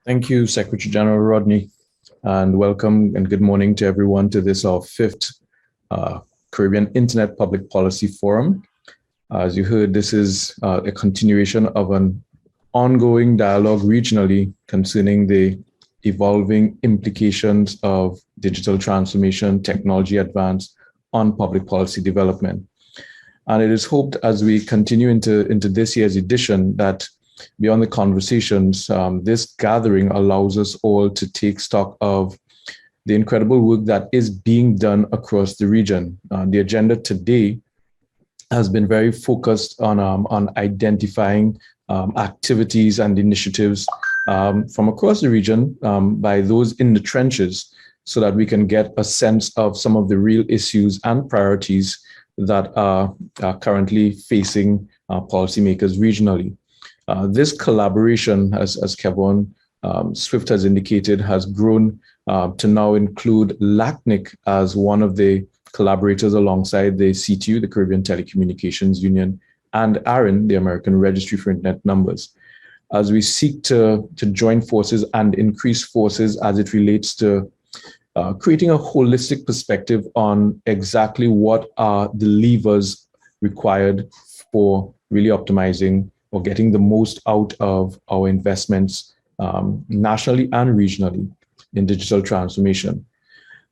Thank you, Secretary General Rodney, and welcome and good morning to everyone to this our fifth Caribbean Internet Public Policy Forum. As you heard, this is a continuation of an ongoing dialogue regionally concerning the evolving implications of digital transformation, technology advance on public policy development. And it is hoped as we continue into this year's edition that beyond the conversations, this gathering allows us all to take stock of the incredible work that is being done across the region. The agenda today has been very focused on identifying activities and initiatives from across the region by those in the trenches so that we can get a sense of some of the real issues and priorities that are currently facing policymakers regionally. This collaboration, as Kevin Swift has indicated, has grown to now include LACNIC as one of the collaborators alongside the CTU, the Caribbean Telecommunications Union, and ARIN, the American Registry for Internet Numbers, as we seek to join forces and increase forces as it relates to creating a holistic perspective on exactly what are the levers required for really optimizing or getting the most out of our investments nationally and regionally in digital transformation.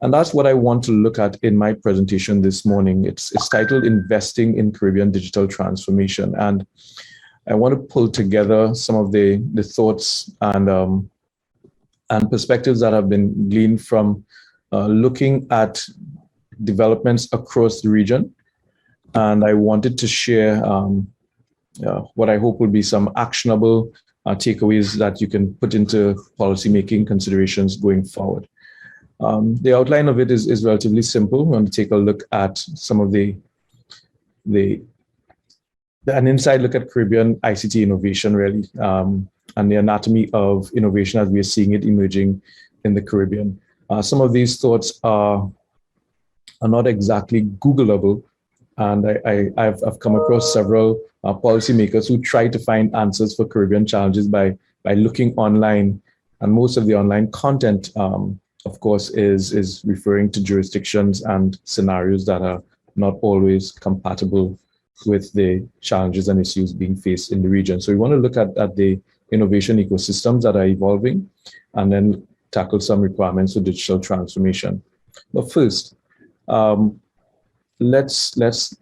And that's what I want to look at in my presentation this morning. It's titled Investing in Caribbean Digital Transformation. And I want to pull together some of the thoughts and perspectives that have been gleaned from looking at developments across the region. And I wanted to share what I hope will be some actionable takeaways that you can put into policymaking considerations going forward. The outline of it is relatively simple. We're going to take a look at some of an inside look at Caribbean ICT innovation, really, and the anatomy of innovation as we are seeing it emerging in the Caribbean. Some of these thoughts are not exactly Googleable, and I've come across several policymakers who try to find answers for Caribbean challenges by looking online, and most of the online content, of course, is referring to jurisdictions and scenarios that are not always compatible with the challenges and issues being faced in the region. So we want to look at the innovation ecosystems that are evolving, and then tackle some requirements for digital transformation. But first, let's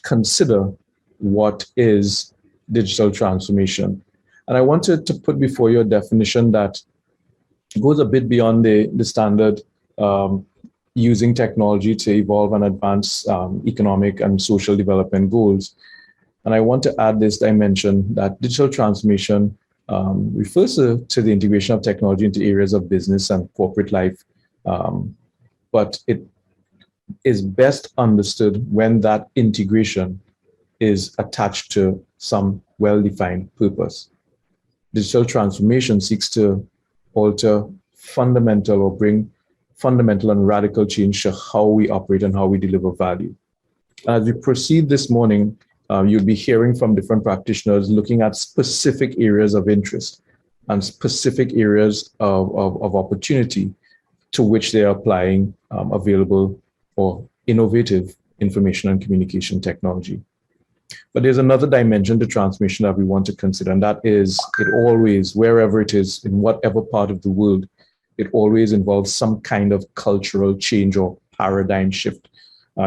consider what is digital transformation. And I wanted to put before you a definition that goes a bit beyond the standard using technology to evolve and advance economic and social development goals. And I want to add this dimension that digital transformation refers to the integration of technology into areas of business and corporate life, but it is best understood when that integration is attached to some well-defined purpose. Digital transformation seeks to alter fundamental or bring fundamental and radical change to how we operate and how we deliver value. As we proceed this morning, you'll be hearing from different practitioners looking at specific areas of interest and specific areas of opportunity to which they are applying available or innovative information and communication technology. But there's another dimension to transformation that we want to consider, and that is it always, wherever it is, in whatever part of the world, it always involves some kind of cultural change or paradigm shift.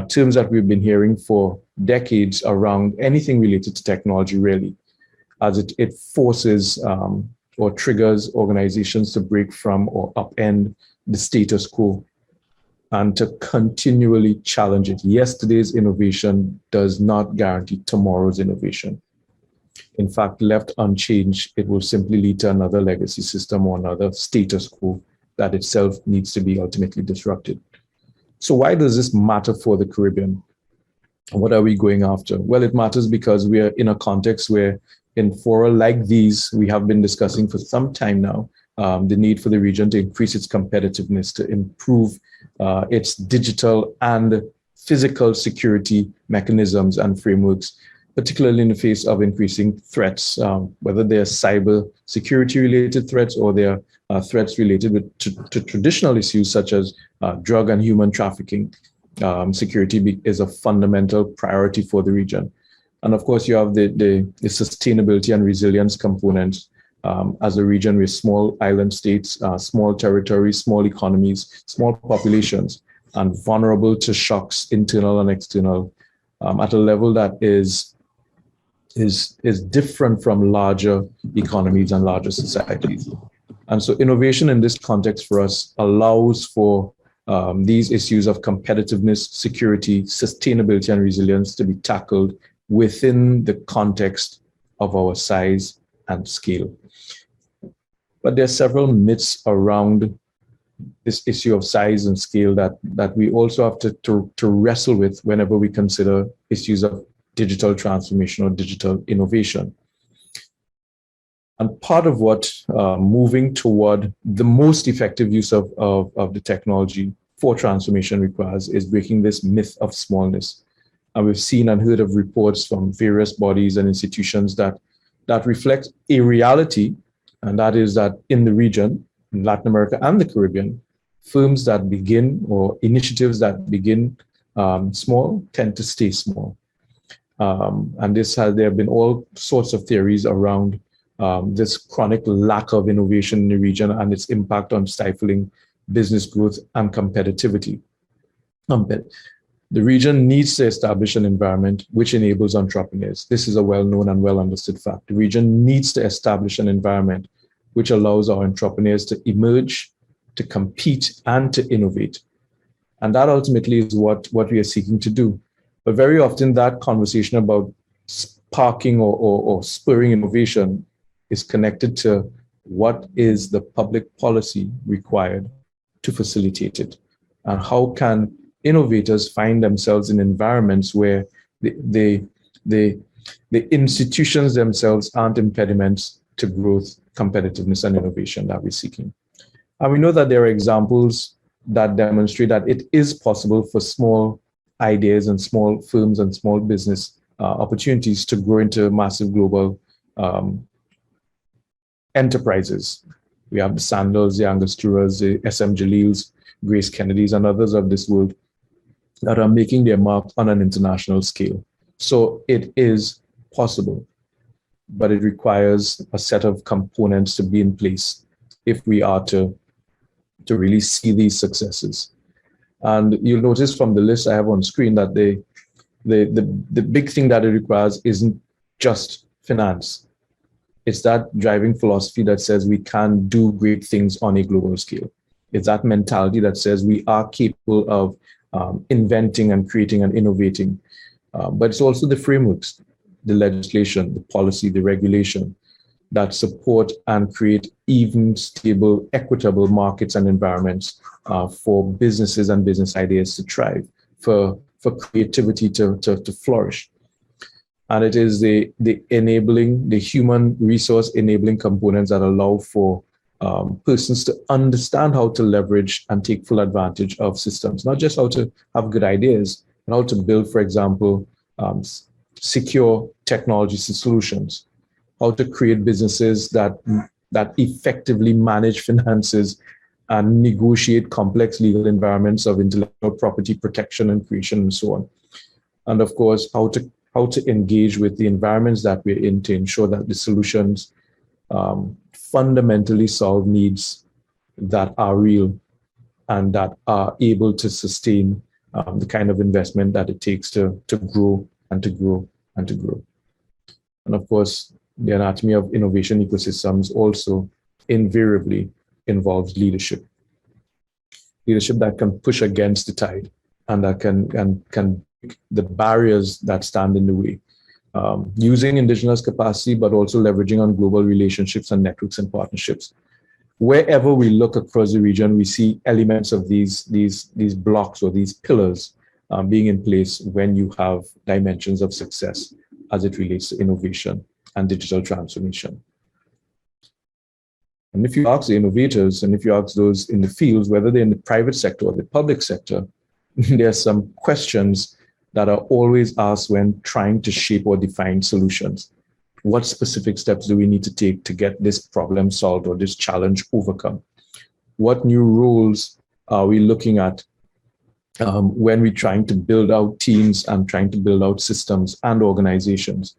Terms that we've been hearing for decades around anything related to technology, really, as it forces or triggers organizations to break from or upend the status quo and to continually challenge it. Yesterday's innovation does not guarantee tomorrow's innovation. In fact, left unchanged, it will simply lead to another legacy system or another status quo that itself needs to be ultimately disrupted. So why does this matter for the Caribbean? What are we going after? Well, it matters because we are in a context where in fora like these, we have been discussing for some time now the need for the region to increase its competitiveness, to improve its digital and physical security mechanisms and frameworks particularly in the face of increasing threats, whether they're cyber security related threats or they're threats related to traditional issues such as drug and human trafficking. Security is a fundamental priority for the region. And of course, you have the sustainability and resilience components as a region with small island states, small territories, small economies, small populations, and vulnerable to shocks, internal and external, at a level that is different from larger economies and larger societies. And so innovation in this context for us allows for these issues of competitiveness, security, sustainability, and resilience to be tackled within the context of our size and scale. But there are several myths around this issue of size and scale that we also have to wrestle with whenever we consider issues of digital transformation or digital innovation. And part of what moving toward the most effective use of the technology for transformation requires is breaking this myth of smallness. And we've seen and heard of reports from various bodies and institutions that reflect a reality, and that is that in the region, in Latin America and the Caribbean, firms that begin or initiatives that begin small tend to stay small. And there have been all sorts of theories around this chronic lack of innovation in the region and its impact on stifling business growth and competitivity. The region needs to establish an environment which enables entrepreneurs. This is a well-known and well-understood fact. The region needs to establish an environment which allows our entrepreneurs to emerge, to compete, and to innovate. And that ultimately is what we are seeking to do. But very often that conversation about sparking or spurring innovation is connected to what is the public policy required to facilitate it. And how can innovators find themselves in environments where the institutions themselves aren't impediments to growth, competitiveness, and innovation that we're seeking. And we know that there are examples that demonstrate that it is possible for small ideas and small firms and small business opportunities to grow into massive global enterprises. We have the Sandals, the Angosturas, the SM Jalils, Grace Kennedys, and others of this world that are making their mark on an international scale. So it is possible, but it requires a set of components to be in place if we are to really see these successes. And you'll notice from the list I have on screen that the big thing that it requires isn't just finance. It's that driving philosophy that says we can do great things on a global scale. It's that mentality that says we are capable of inventing and creating and innovating. But it's also the frameworks, the legislation, the policy, the regulation that support and create even, stable, equitable markets and environments for businesses and business ideas to thrive, for creativity to flourish. And it is the enabling, the human resource enabling components that allow for persons to understand how to leverage and take full advantage of systems, not just how to have good ideas, but how to build, for example, secure technology solutions, how to create businesses that effectively manage finances and negotiate complex legal environments of intellectual property protection and creation and so on. And of course, how to engage with the environments that we're in to ensure that the solutions fundamentally solve needs that are real and that are able to sustain the kind of investment that it takes to grow and to grow and to grow. And of course, the anatomy of innovation ecosystems also invariably involves leadership. Leadership that can push against the tide and that can break the barriers that stand in the way. Using indigenous capacity, but also leveraging on global relationships and networks and partnerships. Wherever we look across the region, we see elements of these blocks or these pillars being in place when you have dimensions of success as it relates to innovation and digital transformation. And if you ask the innovators and if you ask those in the fields, whether they're in the private sector or the public sector, there are some questions that are always asked when trying to shape or define solutions. What specific steps do we need to take to get this problem solved or this challenge overcome? What new roles are we looking at when we're trying to build out teams and trying to build out systems and organizations?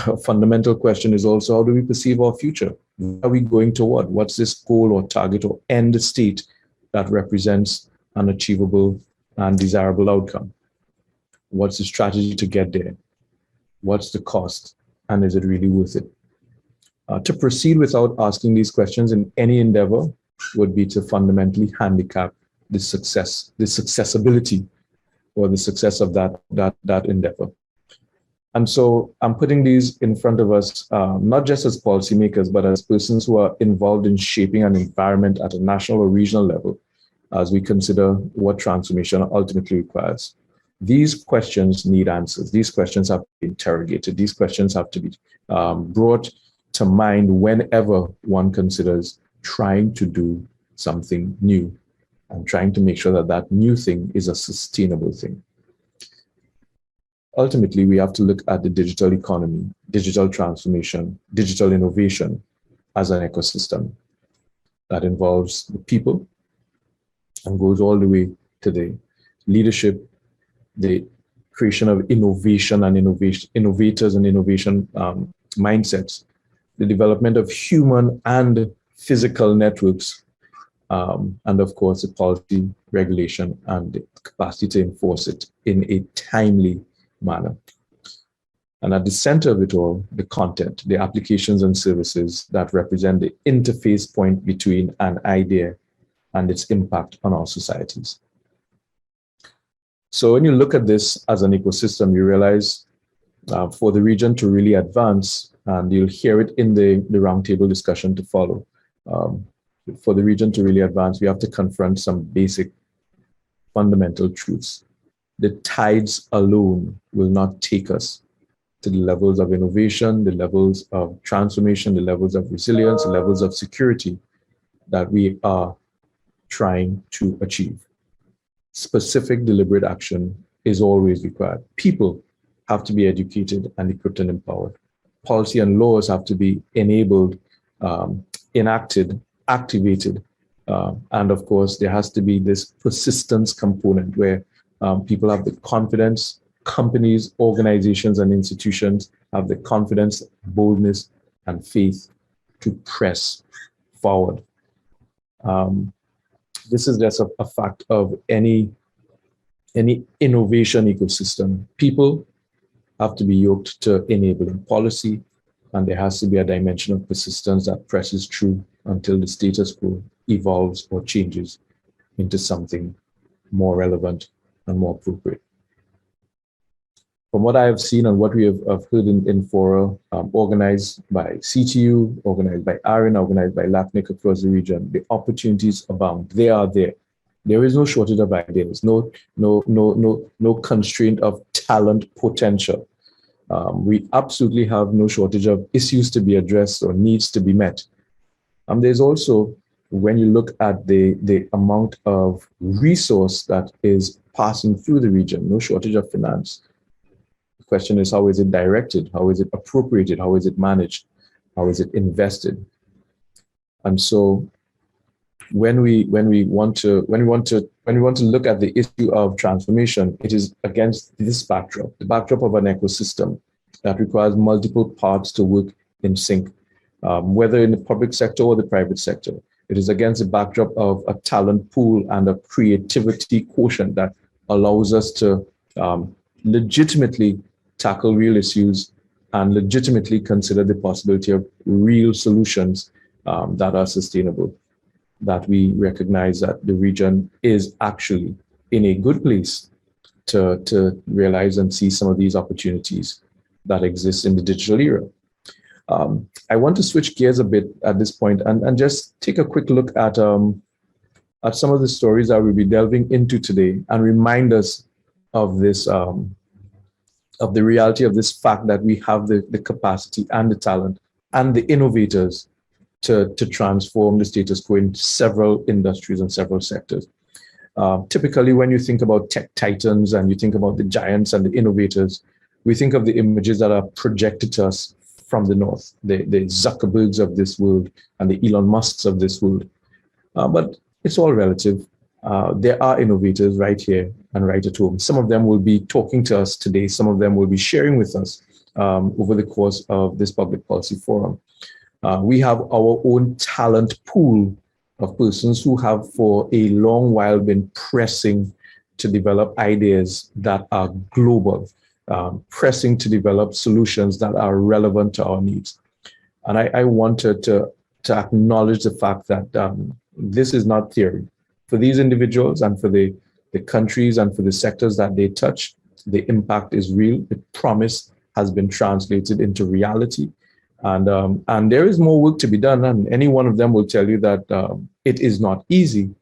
A fundamental question is also, how do we perceive our future? Where are we going toward? What's this goal or target or end state that represents an achievable and desirable outcome? What's the strategy to get there? What's the cost? And is it really worth it? To proceed without asking these questions in any endeavor would be to fundamentally handicap the successability or the success of that endeavor. And so I'm putting these in front of us, not just as policymakers, but as persons who are involved in shaping an environment at a national or regional level, as we consider what transformation ultimately requires. These questions need answers. These questions have to be interrogated. These questions have to be brought to mind whenever one considers trying to do something new and trying to make sure that that new thing is a sustainable thing. Ultimately, we have to look at the digital economy, digital transformation, digital innovation as an ecosystem that involves the people and goes all the way to the leadership, the creation of innovation and innovators and innovation mindsets, the development of human and physical networks, and of course, the policy, regulation, and the capacity to enforce it in a timely manner. And at the center of it all, the content, the applications and services that represent the interface point between an idea and its impact on our societies. So when you look at this as an ecosystem, you realize for the region to really advance, and you'll hear it in the roundtable discussion to follow, for the region to really advance, we have to confront some basic fundamental truths. The tides alone will not take us to the levels of innovation, the levels of transformation, the levels of resilience, the levels of security that we are trying to achieve. Specific deliberate action is always required. People have to be educated and equipped and empowered. Policy and laws have to be enabled, enacted, activated. And of course, there has to be this persistence component where people have the confidence, companies, organizations, and institutions have the confidence, boldness, and faith to press forward. This is just a fact of any innovation ecosystem. People have to be yoked to enabling policy, and there has to be a dimension of persistence that presses through until the status quo evolves or changes into something more relevant and more appropriate. From what I have seen and what we have heard in fora organized by CTU, organized by ARIN, organized by LACNIC across the region, the opportunities abound. They are there. There is no shortage of ideas, no constraint of talent potential. We absolutely have no shortage of issues to be addressed or needs to be met. There's also, when you look at the amount of resource that is passing through the region, no shortage of finance. The question is, how is it directed? How is it appropriated? How is it managed? How is it invested? And so when we want to look at the issue of transformation, it is against this backdrop, the backdrop of an ecosystem that requires multiple parts to work in sync, whether in the public sector or the private sector. It is against the backdrop of a talent pool and a creativity quotient that allows us to legitimately tackle real issues and legitimately consider the possibility of real solutions that are sustainable, that we recognize that the region is actually in a good place to realize and see some of these opportunities that exist in the digital era. I want to switch gears a bit at this point and just take a quick look at some of the stories that we'll be delving into today and remind us of this, of the reality of this fact that we have the capacity and the talent and the innovators to transform the status quo in several industries and several sectors. Typically, when you think about tech titans and you think about the giants and the innovators, we think of the images that are projected to us from the north, the Zuckerbergs of this world and the Elon Musks of this world. But it's all relative. There are innovators right here and right at home. Some of them will be talking to us today. Some of them will be sharing with us over the course of this public policy forum. We have our own talent pool of persons who have for a long while been pressing to develop ideas that are global, pressing to develop solutions that are relevant to our needs. And I wanted to acknowledge the fact that this is not theory. For these individuals and for the countries and for the sectors that they touch, the impact is real. The promise has been translated into reality. And there is more work to be done. And any one of them will tell you that it is not easy.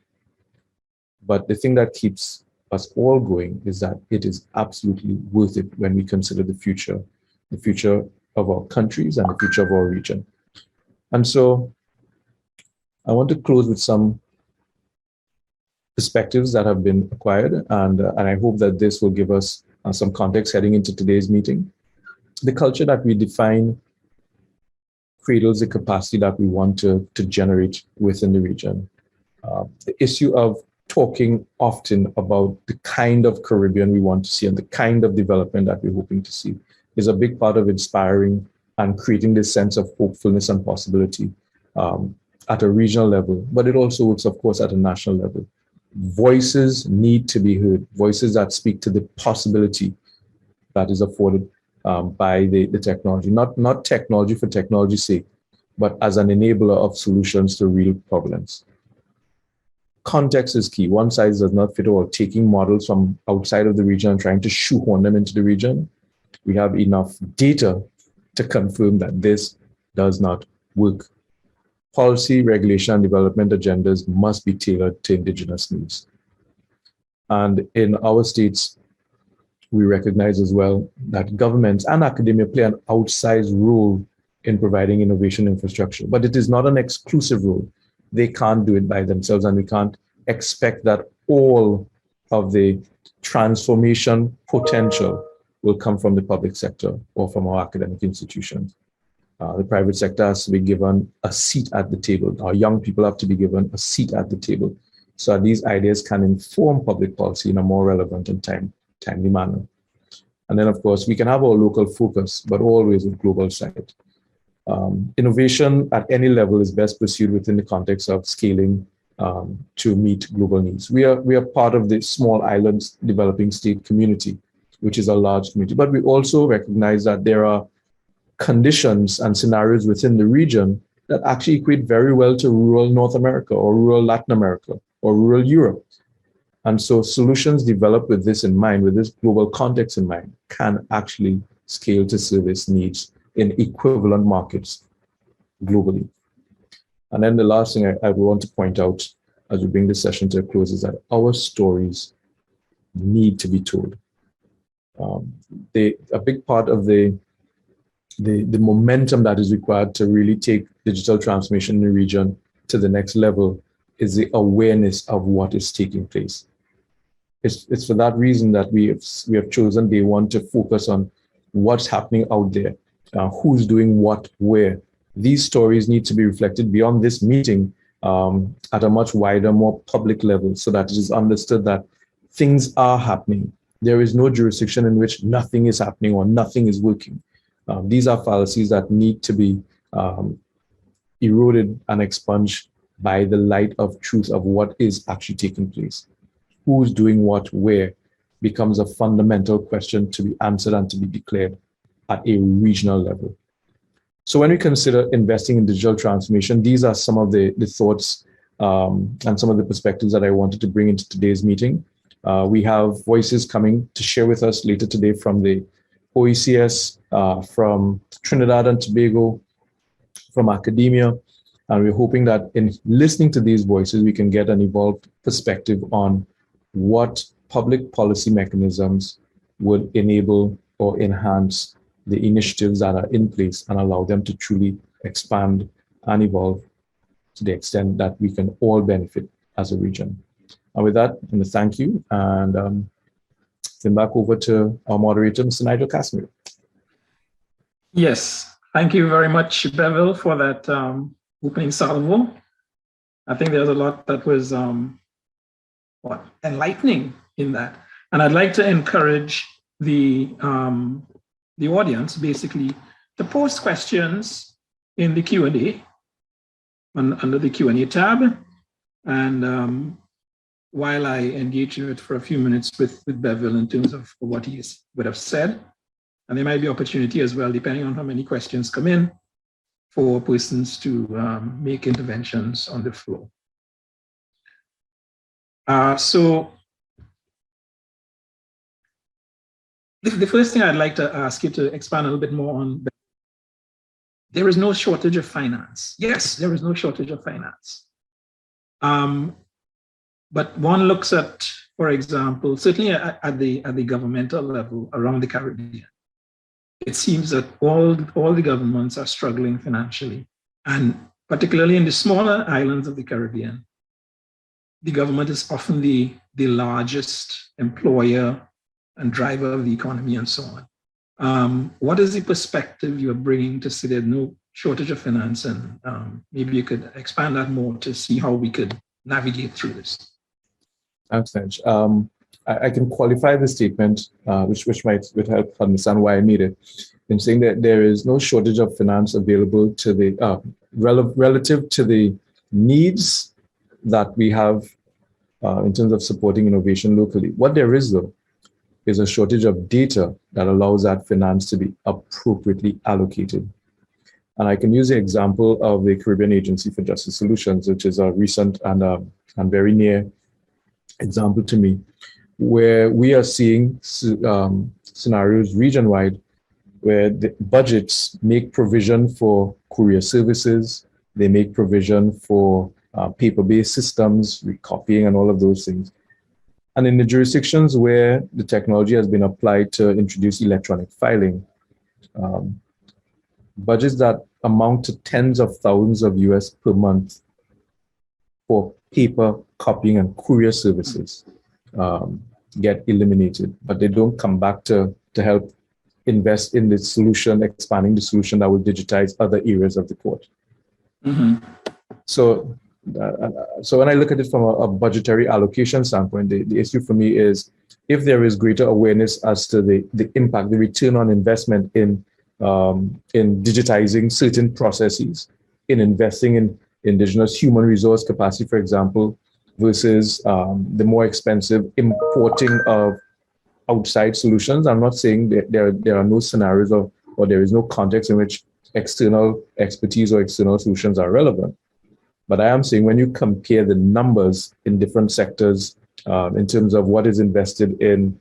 But the thing that keeps us all going is that it is absolutely worth it when we consider the future of our countries and the future of our region. And so I want to close with some perspectives that have been acquired. And I hope that this will give us some context heading into today's meeting. The culture that we define cradles the capacity that we want to generate within the region. The issue of talking often about the kind of Caribbean we want to see and the kind of development that we're hoping to see is a big part of inspiring and creating this sense of hopefulness and possibility at a regional level, but it also works, of course, at a national level. Voices need to be heard, voices that speak to the possibility that is afforded by the technology, not technology for technology's sake, but as an enabler of solutions to real problems. Context is key. One size does not fit all. Taking models from outside of the region and trying to shoehorn them into the region, we have enough data to confirm that this does not work. Policy, regulation, and development agendas must be tailored to indigenous needs. And in our states, we recognize as well that governments and academia play an outsized role in providing innovation infrastructure, but it is not an exclusive role. They can't do it by themselves, and we can't expect that all of the transformation potential will come from the public sector or from our academic institutions. The private sector has to be given a seat at the table. Our young people have to be given a seat at the table so that these ideas can inform public policy in a more relevant and timely manner. And then, of course, we can have our local focus, but always with global sight. Innovation at any level is best pursued within the context of scaling to meet global needs. We are part of the small islands developing state community, which is a large community, but we also recognize that there are conditions and scenarios within the region that actually equate very well to rural North America or rural Latin America or rural Europe. And so solutions developed with this in mind, with this global context in mind, can actually scale to service needs in equivalent markets globally. And then the last thing I want to point out as we bring this session to a close is that our stories need to be told. A big part of the momentum that is required to really take digital transformation in the region to the next level is the awareness of what is taking place. It's for that reason that we have chosen day one to focus on what's happening out there, who's doing what, where. These stories need to be reflected beyond this meeting at a much wider, more public level so that it is understood that things are happening. There is no jurisdiction in which nothing is happening or nothing is working. These are fallacies that need to be eroded and expunged by the light of truth of what is actually taking place. Who's doing what, where, becomes a fundamental question to be answered and to be declared at a regional level. So when we consider investing in digital transformation, these are some of the thoughts and some of the perspectives that I wanted to bring into today's meeting. We have voices coming to share with us later today from the OECS, from Trinidad and Tobago, from academia. And we're hoping that in listening to these voices, we can get an evolved perspective on what public policy mechanisms would enable or enhance the initiatives that are in place and allow them to truly expand and evolve to the extent that we can all benefit as a region. And with that, I'm going to thank you and send back over to our moderator, Mr. Nigel Cassimire. Yes, thank you very much, Bevil, for that opening salvo. I think there's a lot that was enlightening in that. And I'd like to encourage the audience basically to post questions in the Q&A under the Q&A tab. And while I engage in it for a few minutes with Bevil in terms of what he would have said, and there might be opportunity as well, depending on how many questions come in, for persons to make interventions on the floor. So the first thing I'd like to ask you to expand a little bit more on, there is no shortage of finance. Yes, there is no shortage of finance. But one looks at, for example, certainly at the governmental level around the Caribbean, it seems that all the governments are struggling financially. And particularly in the smaller islands of the Caribbean, the government is often the largest employer and driver of the economy and so on. What is the perspective you're bringing to say there's no shortage of finance? And maybe you could expand that more to see how we could navigate through this. Thanks, Nigel. I can qualify the statement, which would help understand why I made it, in saying that there is no shortage of finance available to the relative to the needs that we have in terms of supporting innovation locally. What there is, though, is a shortage of data that allows that finance to be appropriately allocated. And I can use the example of the Caribbean Agency for Justice Solutions, which is a recent and very near example to me, where we are seeing scenarios region-wide where the budgets make provision for courier services, they make provision for paper-based systems, recopying and all of those things. And in the jurisdictions where the technology has been applied to introduce electronic filing, budgets that amount to tens of thousands of US per month for paper copying and courier services get eliminated, but they don't come back to help invest in the solution, expanding the solution that will digitize other areas of the court. Mm-hmm. So when I look at it from a budgetary allocation standpoint, the issue for me is if there is greater awareness as to the impact, the return on investment in digitizing certain processes, in investing in indigenous human resource capacity, for example, versus the more expensive importing of outside solutions. I'm not saying that there are no scenarios or there is no context in which external expertise or external solutions are relevant. But I am saying when you compare the numbers in different sectors in terms of what is invested in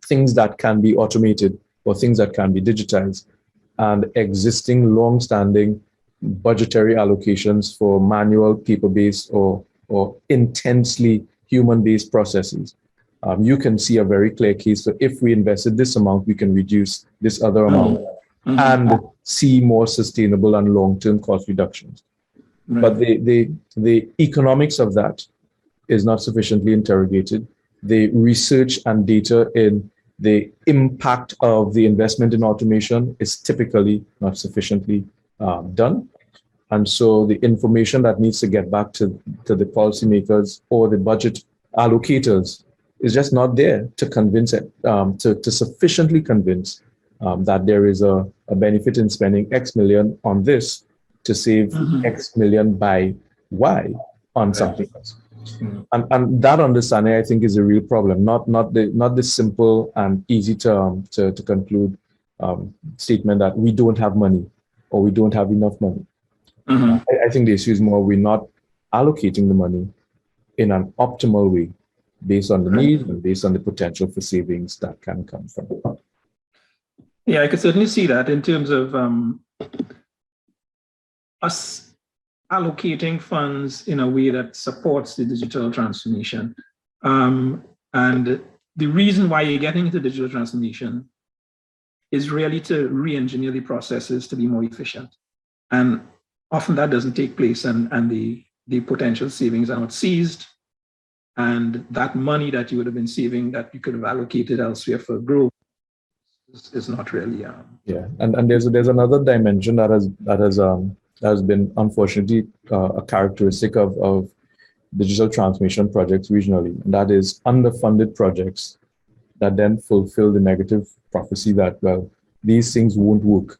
things that can be automated or things that can be digitized, and existing long-standing budgetary allocations for manual, paper-based, or intensely human-based processes, you can see a very clear case. So if we invested this amount, we can reduce this other amount and see more sustainable and long-term cost reductions. Right. But the economics of that is not sufficiently interrogated. The research and data in the impact of the investment in automation is typically not sufficiently done. And so the information that needs to get back to the policymakers or the budget allocators is just not there to convince it, to sufficiently convince that there is a benefit in spending X million on this to save X million by Y on something else. And that understanding, I think, is a real problem. Not the simple and easy to conclude statement that we don't have money or we don't have enough money. I think the issue is more we're not allocating the money in an optimal way based on the need and based on the potential for savings that can come from it. Yeah, I could certainly see that in terms of us allocating funds in a way that supports the digital transformation. And the reason why you're getting into digital transformation is really to re-engineer the processes to be more efficient. And often that doesn't take place, and the potential savings are not seized, and that money that you would have been saving that you could have allocated elsewhere for growth is not really. Yeah, and there's another dimension that has been unfortunately a characteristic of digital transformation projects regionally, and that is underfunded projects that then fulfill the negative prophecy that, well, these things won't work.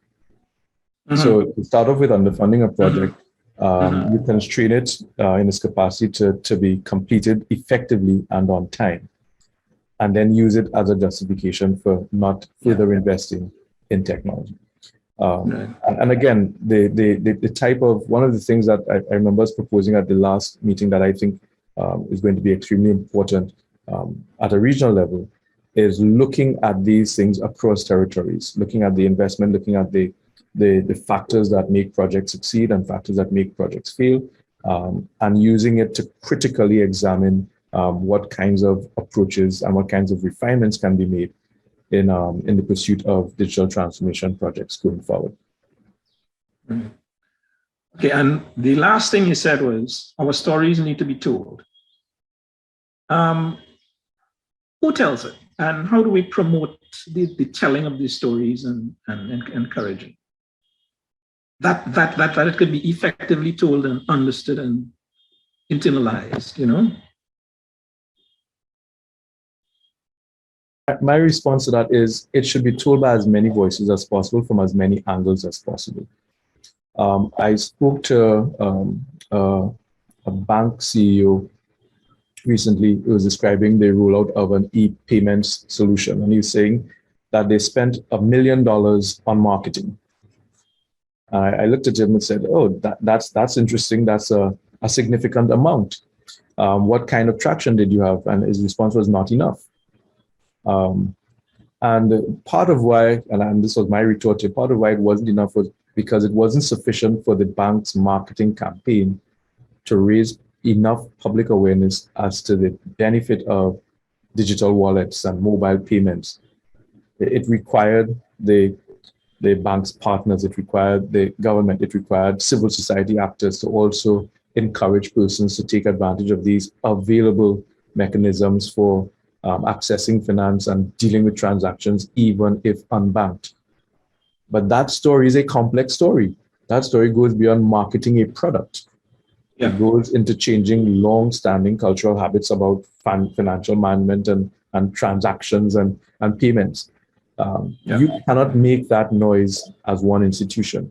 Mm-hmm. So to start off with underfunding a project, you constrain it in its capacity to be completed effectively and on time, and then use it as a justification for not further investing in technology. And again, the type of, one of the things that I remember us proposing at the last meeting that I think is going to be extremely important at a regional level is looking at these things across territories, looking at the investment, looking at the factors that make projects succeed and factors that make projects fail, and using it to critically examine what kinds of approaches and what kinds of refinements can be made in the pursuit of digital transformation projects going forward. Okay, and the last thing you said was our stories need to be told. Who tells it, and how do we promote the telling of these stories and encouraging that it could be effectively told and understood and internalized, you know? My response to that is it should be told by as many voices as possible from as many angles as possible. I spoke to a bank CEO recently who was describing the rollout of an e-payments solution, and he was saying that they spent $1 million on marketing. I looked at him and said, "Oh, that's interesting. That's a significant amount. What kind of traction did you have?" And his response was not enough. And part of why, and this was my retort, part of why it wasn't enough was because it wasn't sufficient for the bank's marketing campaign to raise enough public awareness as to the benefit of digital wallets and mobile payments. It required the bank's partners, it required the government, it required civil society actors to also encourage persons to take advantage of these available mechanisms for accessing finance and dealing with transactions, even if unbanked. But that story is a complex story. That story goes beyond marketing a product. Yeah. It goes into changing long-standing cultural habits about financial management and transactions and payments. You cannot make that noise as one institution.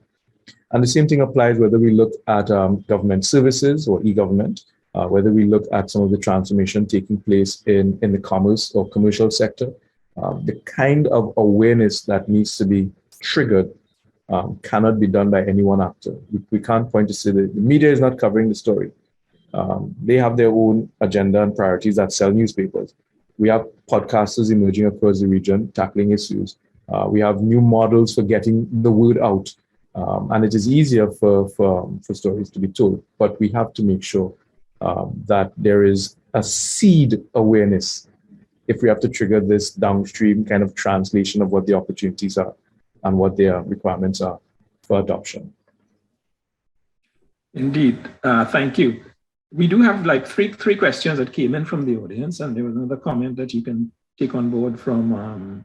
And the same thing applies whether we look at government services or e-government, whether we look at some of the transformation taking place in the commerce or commercial sector. The kind of awareness that needs to be triggered cannot be done by any one actor. We can't point to say that the media is not covering the story. They have their own agenda and priorities that sell newspapers. We have podcasters emerging across the region tackling issues. We have new models for getting the word out. And it is easier for stories to be told, but we have to make sure that there is a seed awareness if we have to trigger this downstream kind of translation of what the opportunities are and what their requirements are for adoption. Indeed. Thank you. We do have like three questions that came in from the audience, and there was another comment that you can take on board from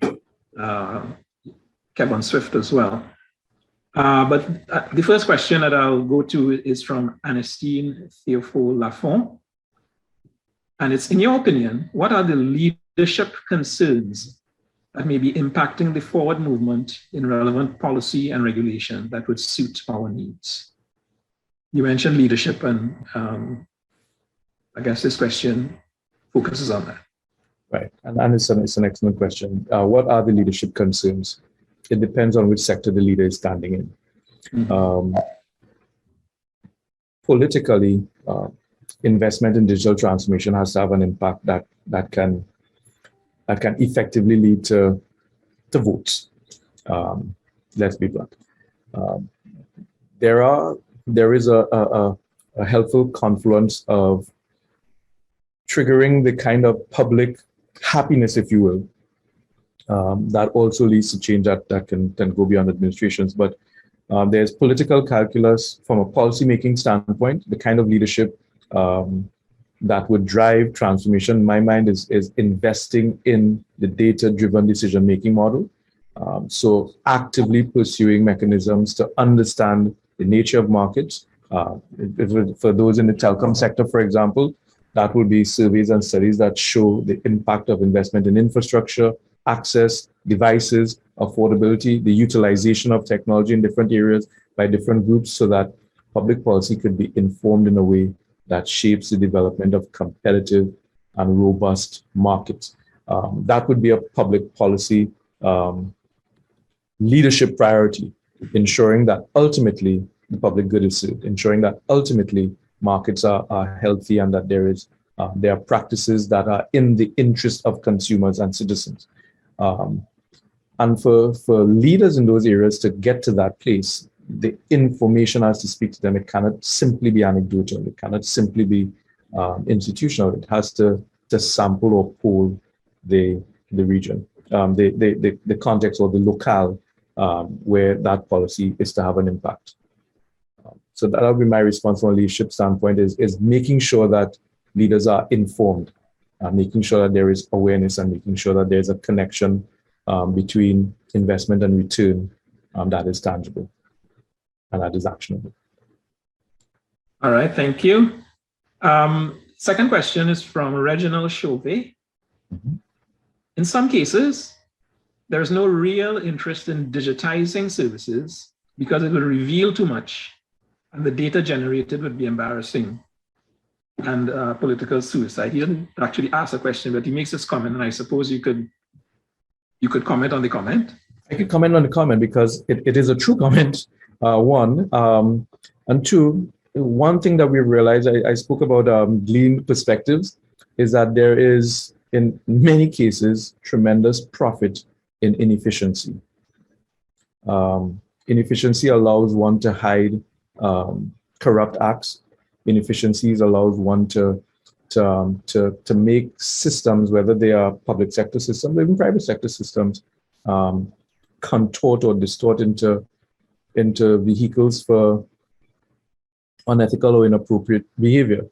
Kevin Swift as well. But the first question that I'll go to is from Ernestine Theophile Lafont. And it's, in your opinion, what are the leadership concerns that may be impacting the forward movement in relevant policy and regulation that would suit our needs? You mentioned leadership, and I guess this question focuses on that. Right, and it's an excellent question. What are the leadership concerns? It depends on which sector the leader is standing in. Mm-hmm. Politically, investment in digital transformation has to have an impact that can effectively lead to votes. Let's be blunt. There is a helpful confluence of triggering the kind of public happiness, if you will, that also leads to change that can go beyond administrations. But there's political calculus from a policy-making standpoint, the kind of leadership that would drive transformation, in my mind, is investing in the data-driven decision-making model. So actively pursuing mechanisms to understand the nature of markets. For those in the telecom sector, for example, that will be surveys and studies that show the impact of investment in infrastructure, access, devices, affordability, the utilization of technology in different areas by different groups, so that public policy could be informed in a way that shapes the development of competitive and robust markets. That would be a public policy leadership priority, ensuring that ultimately the public good is served, ensuring that ultimately markets are healthy and that there are practices that are in the interest of consumers and citizens. And for leaders in those areas to get to that place, the information has to speak to them. It cannot simply be anecdotal. It cannot simply be institutional. It has to sample or poll the region, the context or the locale where that policy is to have an impact. So that would be my response from a leadership standpoint, is making sure that leaders are informed, making sure that there is awareness, and making sure that there's a connection between investment and return that is tangible and that is actionable. All right, thank you. Second question is from Reginald Chauvet. Mm-hmm. In some cases, there's no real interest in digitizing services because it will reveal too much, and the data generated would be embarrassing and political suicide. He didn't actually ask a question, but he makes this comment, and I suppose you could comment on the comment. I could comment on the comment because it is a true comment, one. And two, one thing that we realized, I spoke about glean perspectives, is that there is, in many cases, tremendous profit in inefficiency. Inefficiency allows one to hide corrupt acts. Inefficiencies allows one to make systems, whether they are public sector systems or even private sector systems, contort or distort into vehicles for unethical or inappropriate behavior.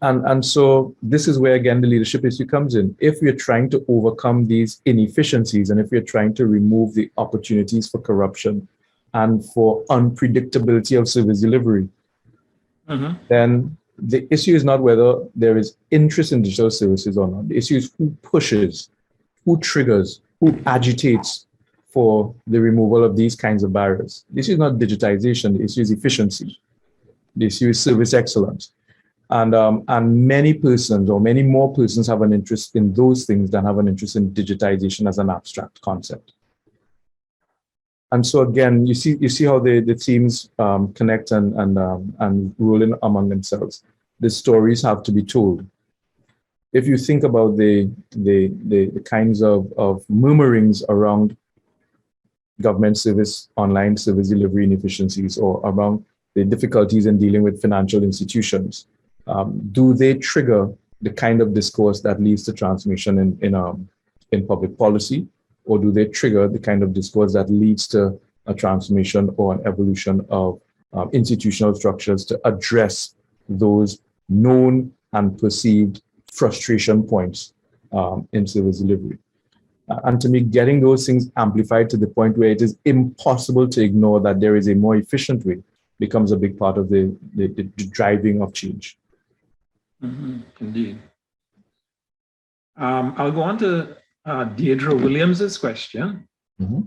And so this is where, again, the leadership issue comes in. If we're trying to overcome these inefficiencies, and if we're trying to remove the opportunities for corruption and for unpredictability of service delivery, then the issue is not whether there is interest in digital services or not. The issue is who pushes, who triggers, who agitates for the removal of these kinds of barriers. The issue is not digitization. The issue is efficiency. The issue is service excellence. And many persons, or many more persons, have an interest in those things than have an interest in digitization as an abstract concept. And so again, you see how the teams connect and roll in among themselves. The stories have to be told. If you think about the kinds of murmurings around government service, online service delivery inefficiencies, or around the difficulties in dealing with financial institutions, do they trigger the kind of discourse that leads to transformation in public policy? Or do they trigger the kind of discourse that leads to a transformation or an evolution of institutional structures to address those known and perceived frustration points in service delivery? And to me, getting those things amplified to the point where it is impossible to ignore that there is a more efficient way becomes a big part of the driving of change. Mm-hmm. Indeed. I'll go on to Deirdre Williams's question. Mm-hmm.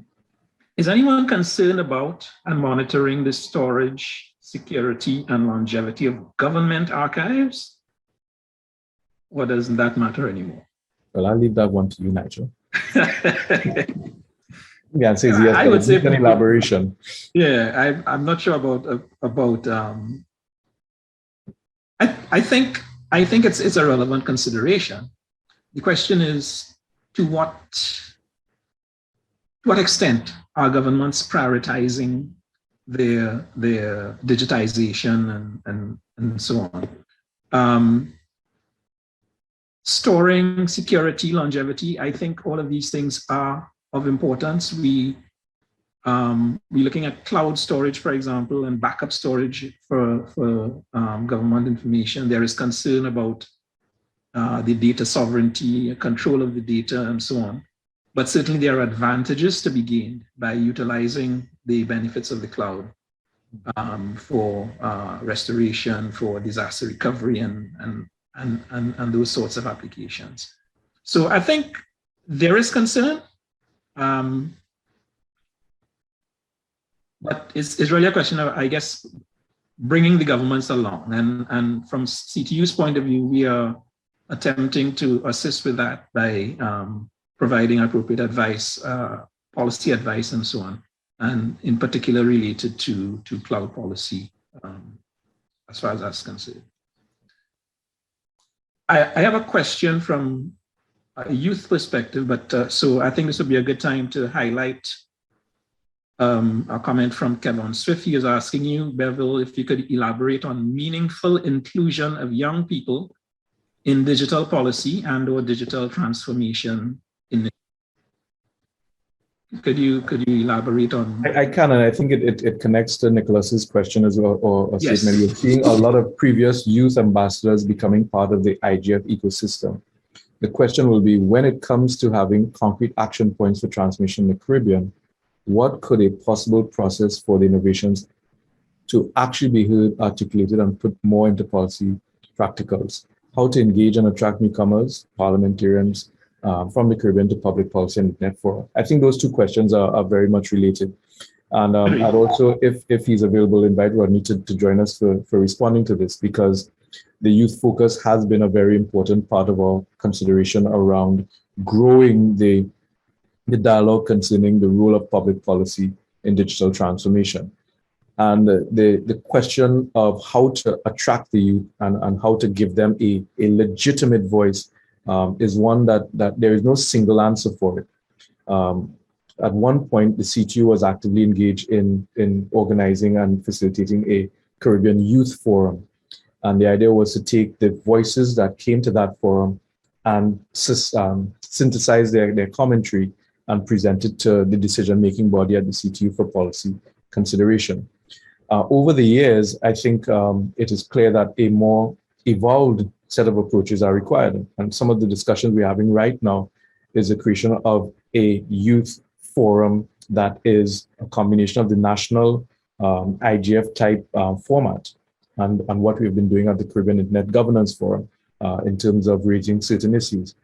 Is anyone concerned about and monitoring the storage, security, and longevity of government archives? Or doesn't that matter anymore? Well, I'll leave that one to you, Nigel. Yeah, it says yes. I would say an elaboration. Yeah, I'm not sure about. I think it's a relevant consideration. The question is, to what extent are governments prioritizing their digitization and so on? Storing, security, longevity, I think all of these things are of importance. We We're looking at cloud storage, for example, and backup storage for government information. There is concern about the data sovereignty, control of the data, and so on. But certainly there are advantages to be gained by utilizing the benefits of the cloud for restoration, for disaster recovery, and those sorts of applications. So I think there is concern, but it's really a question of, I guess, bringing the governments along. And from CTU's point of view, we are attempting to assist with that by providing appropriate advice, policy advice, and so on, and in particular related to cloud policy, as far as that's concerned. I have a question from a youth perspective, but so I think this would be a good time to highlight a comment from Kevin Swift. He is asking you, Bevil, if you could elaborate on meaningful inclusion of young people in digital policy and/or digital transformation. Could you elaborate on? I can, and I think it connects to Nicholas's question as well, or yes. statement. We're seeing a lot of previous youth ambassadors becoming part of the IGF ecosystem. The question will be, when it comes to having concrete action points for transmission in the Caribbean, what could a possible process for the innovations to actually be heard, articulated, and put more into policy practicals? How to engage and attract newcomers, parliamentarians from the Caribbean to public policy and net forum. I think those two questions are very much related. And I'd also, if he's available, invite Rodney to join us for responding to this, because the youth focus has been a very important part of our consideration around growing the dialogue concerning the role of public policy in digital transformation. And the question of how to attract the youth and how to give them a legitimate voice is one that there is no single answer for it. At one point, the CTU was actively engaged in organizing and facilitating a Caribbean Youth Forum. And the idea was to take the voices that came to that forum and synthesize their commentary and present it to the decision-making body at the CTU for policy consideration. Over the years, I think it is clear that a more evolved set of approaches are required. And some of the discussions we're having right now is the creation of a youth forum that is a combination of the national IGF type format and what we've been doing at the Caribbean Internet Governance Forum in terms of raising certain issues.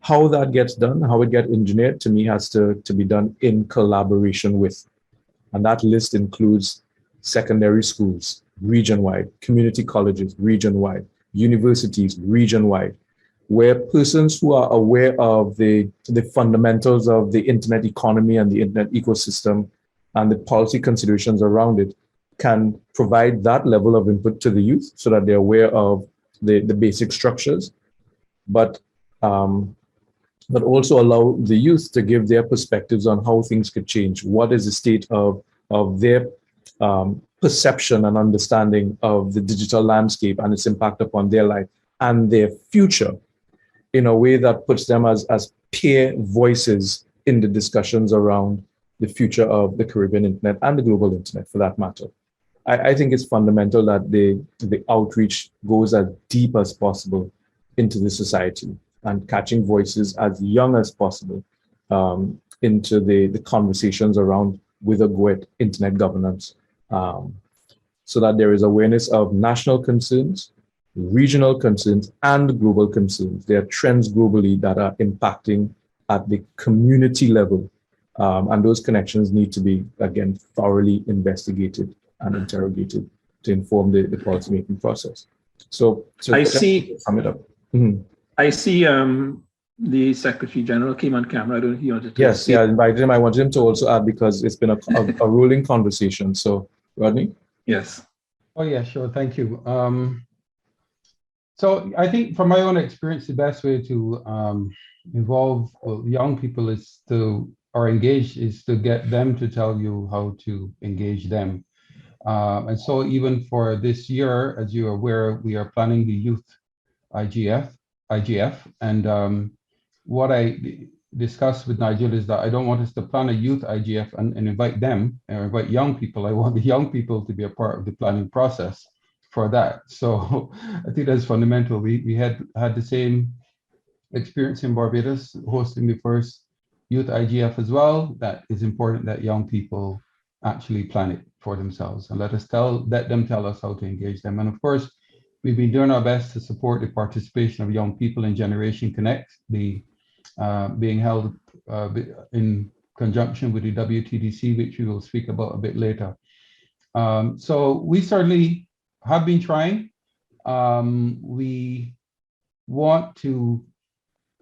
How that gets done, how it gets engineered, to me has to be done in collaboration with. And that list includes secondary schools, region-wide, community colleges, region-wide, universities, region-wide, where persons who are aware of the fundamentals of the internet economy and the internet ecosystem and the policy considerations around it can provide that level of input to the youth so that they're aware of the basic structures, but also allow the youth to give their perspectives on how things could change. What is the state of their perception and understanding of the digital landscape and its impact upon their life and their future, in a way that puts them as peer voices in the discussions around the future of the Caribbean internet and the global internet for that matter. I think it's fundamental that the outreach goes as deep as possible into the society and catching voices as young as possible into the conversations around with a GWET internet governance, so that there is awareness of national concerns, regional concerns, and global concerns. There are trends globally that are impacting at the community level, and those connections need to be, again, thoroughly investigated and interrogated to inform the policymaking process. So I see. Sum it up. Mm-hmm. I see the Secretary General came on camera. I don't know if you wanted to. Yes, yeah, I invited him. I wanted him to also add because it's been a rolling conversation. So, Rodney? Yes. Oh, yeah, sure. Thank you. So I think from my own experience, the best way to involve young people is to get them to tell you how to engage them. And so even for this year, as you're aware, we are planning the Youth IGF. And discussed with Nigel is that I don't want us to plan a youth IGF and invite them or invite young people. I want the young people to be a part of the planning process for that. So I think that's fundamental. We had the same experience in Barbados, hosting the first youth IGF as well. That is important that young people actually plan it for themselves and let them tell us how to engage them. And of course, we've been doing our best to support the participation of young people in Generation Connect, being held in conjunction with the WTDC, which we will speak about a bit later. So we certainly have been trying. We want to,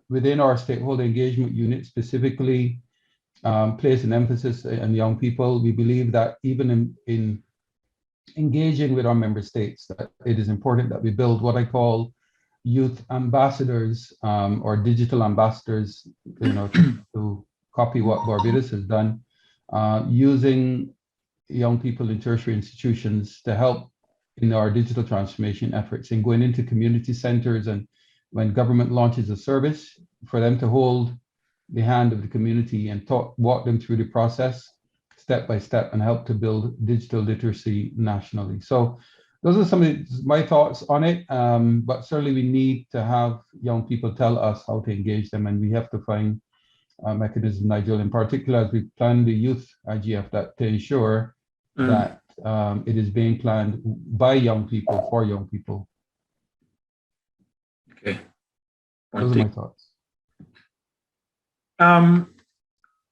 within our stakeholder engagement unit specifically, place an emphasis on young people. We believe that even in engaging with our member states, that it is important that we build what I call youth ambassadors or digital ambassadors, to copy what Barbados has done, using young people in tertiary institutions to help in our digital transformation efforts, in going into community centers and when government launches a service, for them to hold the hand of the community and walk them through the process step by step and help to build digital literacy nationally. So those are some of my thoughts on it, but certainly we need to have young people tell us how to engage them, and we have to find a mechanism, Nigel, in particular, as we plan the youth IGF, that to ensure that it is being planned by young people for young people. Okay. Those are my thoughts.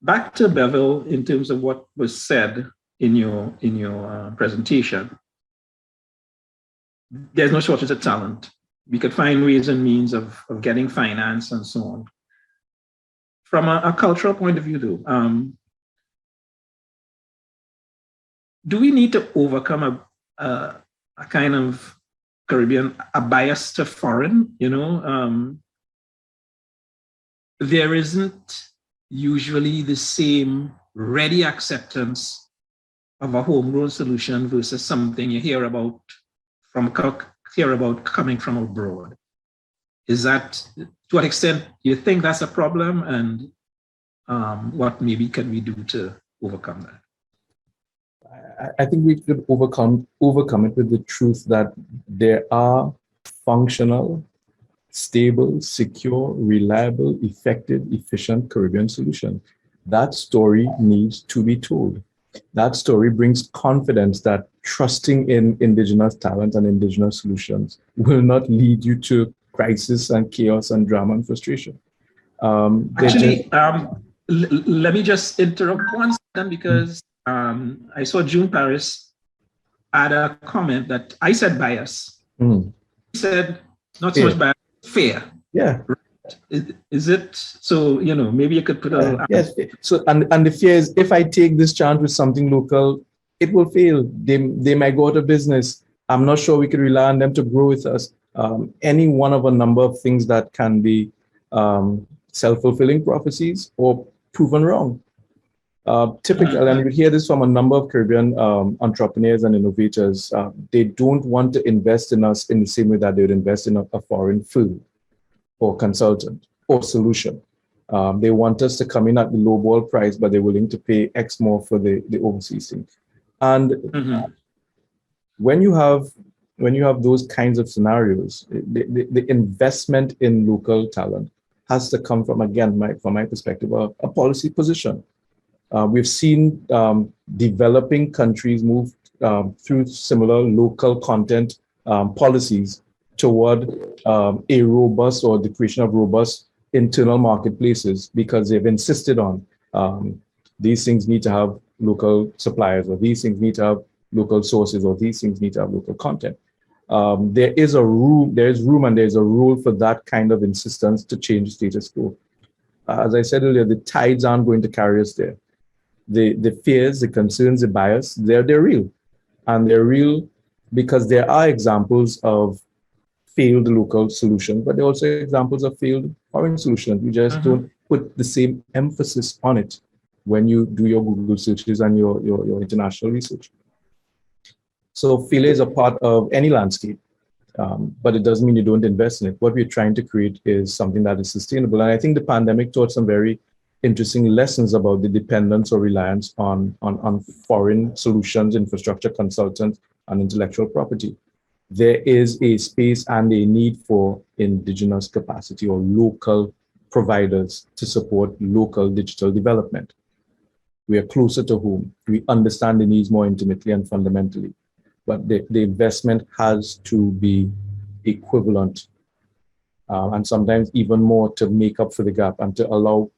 Back to Bevil in terms of what was said in your presentation. There's no shortage of talent. We could find ways and means of getting finance and so on. From a cultural point of view, though, do we need to overcome a kind of Caribbean, a bias to foreign? There isn't usually the same ready acceptance of a homegrown solution versus something you hear about coming from abroad. Is that, to what extent you think that's a problem, and what maybe can we do to overcome that? I think we could overcome it with the truth that there are functional, stable, secure, reliable, effective, efficient Caribbean solutions. That story needs to be told. That story brings confidence that trusting in indigenous talent and indigenous solutions will not lead you to crisis and chaos and drama and frustration. Actually, let me just interrupt one second, because I saw June Paris add a comment that I said bias. He said not so much bias, fear. Yeah. Is it so? Maybe you could put a yes. So and the fear is, if I take this chance with something local, it will fail. They might go out of business. I'm not sure we can rely on them to grow with us. Any one of a number of things that can be self-fulfilling prophecies or proven wrong. Typically, and we hear this from a number of Caribbean entrepreneurs and innovators. They don't want to invest in us in the same way that they would invest in a foreign firm or consultant or solution. They want us to come in at the low ball price, but they're willing to pay X more for the overseas thing. And when you have those kinds of scenarios, the investment in local talent has to come from, again, from my perspective, a policy position. We've seen developing countries move through similar local content policies toward a robust, or the creation of robust internal marketplaces, because they've insisted on these things need to have local suppliers, or these things need to have local sources, or these things need to have local content. There's room and there's a role for that kind of insistence to change the status quo. As I said earlier, the tides aren't going to carry us there. The fears, the concerns, the bias, they're real. And they're real because there are examples of failed local solutions, but there are also examples of failed foreign solutions. You just don't put the same emphasis on it when you do your Google searches and your international research. So failure is a part of any landscape, but it doesn't mean you don't invest in it. What we're trying to create is something that is sustainable. And I think the pandemic taught some very interesting lessons about the dependence or reliance on foreign solutions, infrastructure consultants, and intellectual property. There is a space and a need for indigenous capacity or local providers to support local digital development. We are closer to home. We understand the needs more intimately and fundamentally. But the investment has to be equivalent and sometimes even more to make up for the gap and to allow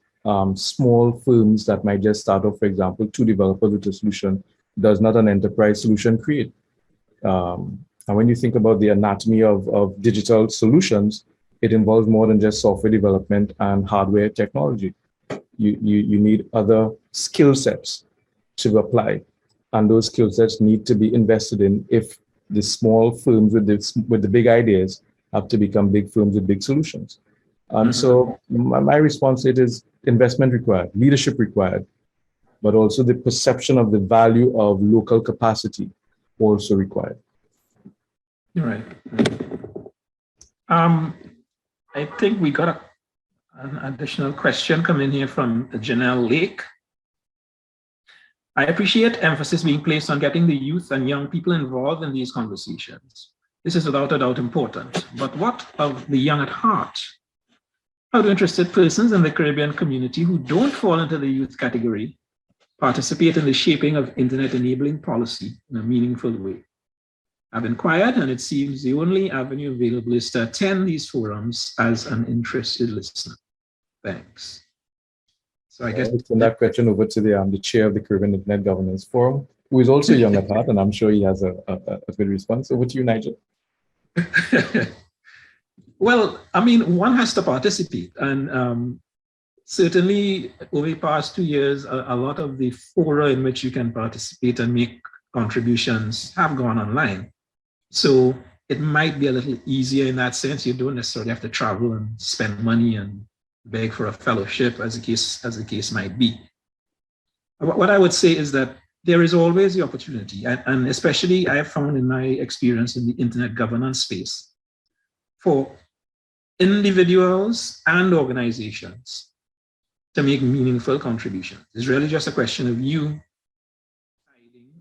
small firms that might just start off, for example, two developers with a solution, does not an enterprise solution create? And when you think about the anatomy of digital solutions, it involves more than just software development and hardware technology. You need other skill sets to apply, and those skill sets need to be invested in if the small firms with the big ideas have to become big firms with big solutions. So my response to it is investment required, leadership required, but also the perception of the value of local capacity also required. You're right. I think we got an additional question coming here from Janelle Lake. I appreciate emphasis being placed on getting the youth and young people involved in these conversations. This is without a doubt important, but what of the young at heart? How do interested persons in the Caribbean community who don't fall into the youth category participate in the shaping of internet enabling policy in a meaningful way? I've inquired, and it seems the only avenue available is to attend these forums as an interested listener. Thanks. So I guess I'll turn that question over to the chair of the Caribbean Internet Governance Forum, who is also young at heart, and I'm sure he has a good response. Over to you, Nigel. Well, I mean, one has to participate, and certainly over the past 2 years, a lot of the fora in which you can participate and make contributions have gone online. So it might be a little easier in that sense. You don't necessarily have to travel and spend money and beg for a fellowship, as the case might be. What I would say is that there is always the opportunity, and especially I have found in my experience in the internet governance space, for individuals and organizations to make meaningful contributions. It's really just a question of you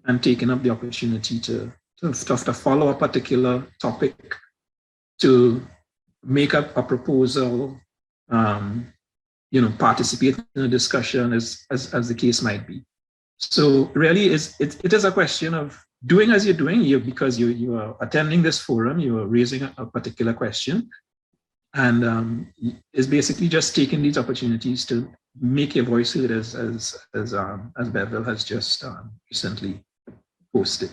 and taking up the opportunity to follow a particular topic, to make up a proposal, participate in a discussion as the case might be. So really it is a question of doing as you're doing because you are attending this forum, you are raising a particular question, and it's basically just taking these opportunities to make your voice heard as Bevil has just recently posted.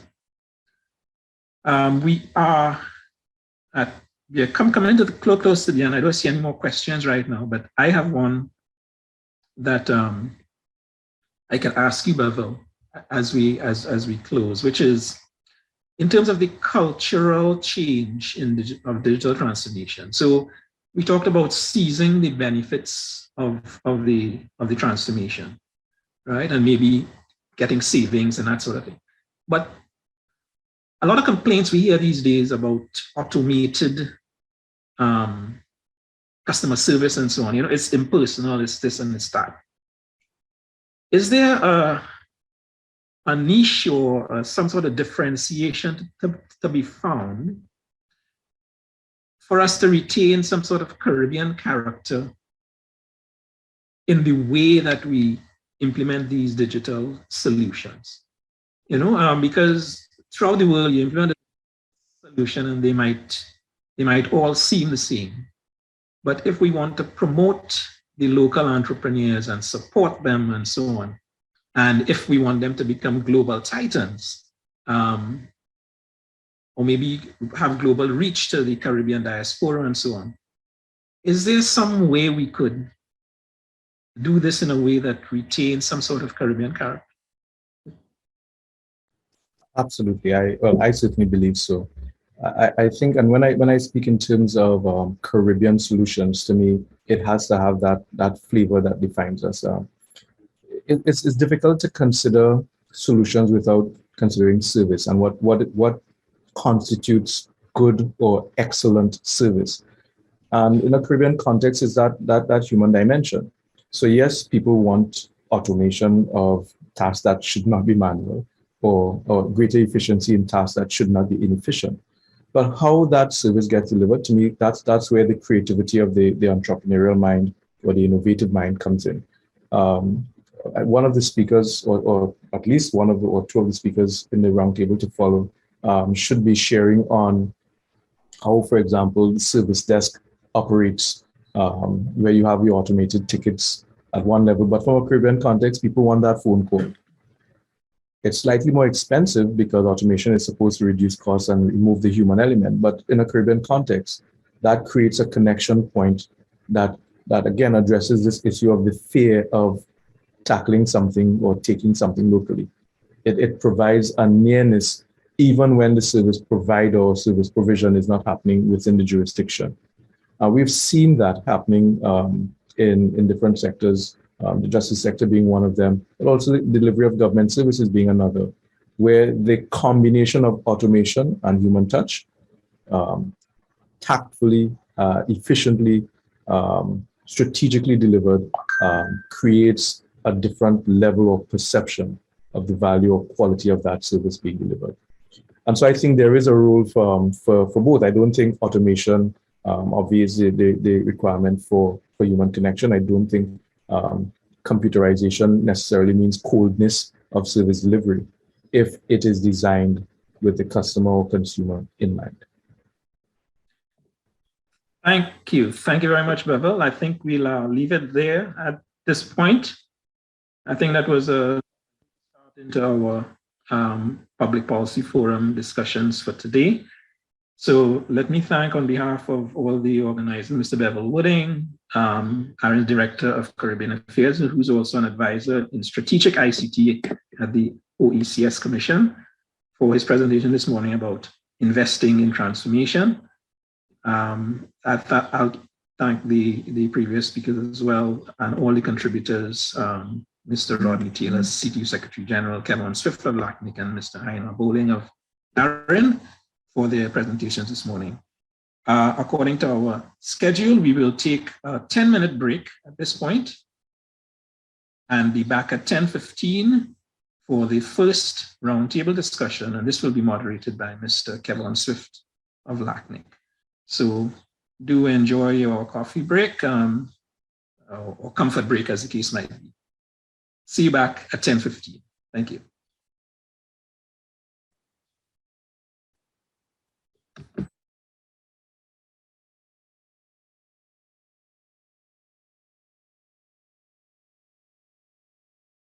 We are coming into the close to the end. I don't see any more questions right now, but I have one that I can ask you, Bevil, as we close, which is in terms of the cultural change of digital transformation. So we talked about seizing the benefits of the transformation, right, and maybe getting savings and that sort of thing. But a lot of complaints we hear these days about automated customer service and so on. It's impersonal, it's this and it's that. Is there a niche or some sort of differentiation to be found for us to retain some sort of Caribbean character in the way that we implement these digital solutions? Because throughout the world, you implement a solution and they might all seem the same. But if we want to promote the local entrepreneurs and support them and so on, and if we want them to become global titans, or maybe have global reach to the Caribbean diaspora and so on, is there some way we could do this in a way that retains some sort of Caribbean character? Absolutely. I certainly believe so. I think, and when I speak in terms of Caribbean solutions, to me, it has to have that flavor that defines us. It's difficult to consider solutions without considering service and what constitutes good or excellent service. And in a Caribbean context, is that human dimension. So yes, people want automation of tasks that should not be manual, or greater efficiency in tasks that should not be inefficient. But how that service gets delivered, to me, that's where the creativity of the entrepreneurial mind or the innovative mind comes in. One of the speakers, or at least one of the, or two of the speakers in the roundtable to follow, should be sharing on how, for example, the service desk operates, where you have your automated tickets at one level, but from a Caribbean context, people want that phone call. It's slightly more expensive because automation is supposed to reduce costs and remove the human element. But in a Caribbean context, that creates a connection point that again addresses this issue of the fear of tackling something or taking something locally. It provides a nearness even when the service provider or service provision is not happening within the jurisdiction. We've seen that happening in different sectors, the justice sector being one of them, but also the delivery of government services being another, where the combination of automation and human touch, tactfully, efficiently, strategically delivered, creates a different level of perception of the value or quality of that service being delivered. And so I think there is a role for both. I don't think automation obviously the requirement for human connection. I don't think computerization necessarily means coldness of service delivery if it is designed with the customer or consumer in mind. Thank you. Thank you very much, Bevil. I think we'll leave it there at this point. I think that was a start into our public policy forum discussions for today. So let me thank on behalf of all the organizers, Mr. Bevil Wooding, Aaron's Director of Caribbean Affairs, who's also an advisor in strategic ICT at the OECS Commission, for his presentation this morning about investing in transformation. I'll thank the previous speakers as well, and all the contributors, Mr. Rodney Taylor, CTU Secretary General, Kevin Swift of LACNIC, and Mr. Heiner Bowling of Aaron, for their presentations this morning. According to our schedule, we will take a 10-minute break at this point and be back at 10:15 for the first roundtable discussion, and this will be moderated by Mr. Kevin Swift of LACNIC. So do enjoy your coffee break or comfort break, as the case might be. See you back at 10:15. Thank you.